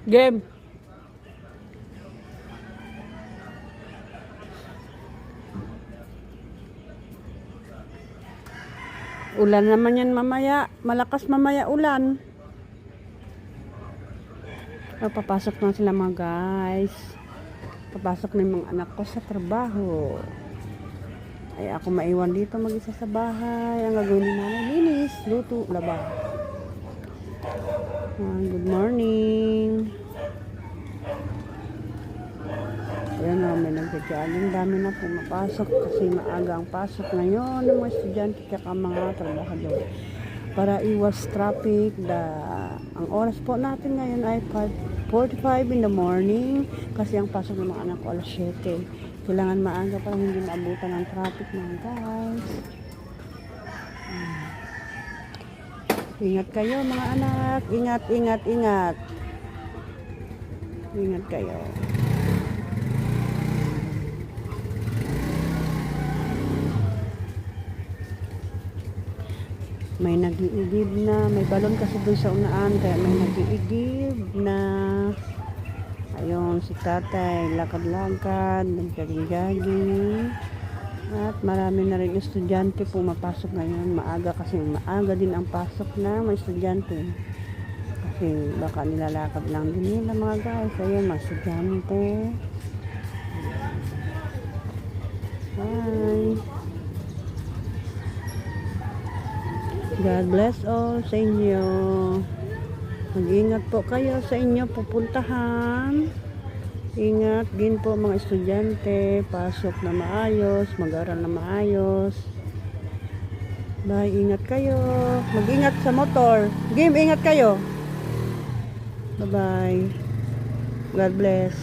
Game. Ulan naman yan mamaya. Malakas mamaya ulan. Papasok na sila mga guys. Papasok na yung mga anak ko sa trabaho. Ay ako maiwan dito mag-isa sa bahay. Ang gagawin ni nanay, linis, luto, laba. Good morning. Ayan na, may nagkakaaling dami na pumapasok kasi maaga ang pasok ngayon ng mga estudyante kaya mga trabahador. Para iwas traffic, ang oras po natin ngayon ay 5:45 in the morning kasi ang pasok ng mga anak ko alas 7. Kailangan maaga para hindi maabutan ng traffic mga guys. Ingat kayo mga anak. Ingat, ingat, ingat. Ingat kayo. May nag-iigib na. May balon kasi doon sa unaan. Kaya may nag-iigib na. Ayun, si tatay. Lakad-lakad. Nagjogging-jogging. At marami na rin estudyante pumapasok ngayon. Maaga kasi maaga din ang pasok na mga estudyante. Kasi baka nilalakad lang din nila mga guys. Ayun, mga estudyante. Hi. God bless all sa inyo. Mag-ingat po kayo sa inyo pupuntahan. Ingat din po mga estudyante. Pasok na maayos. Mag-aral na maayos. Bye. Ingat kayo. Mag-ingat sa motor. Game, ingat kayo. Bye-bye. God bless.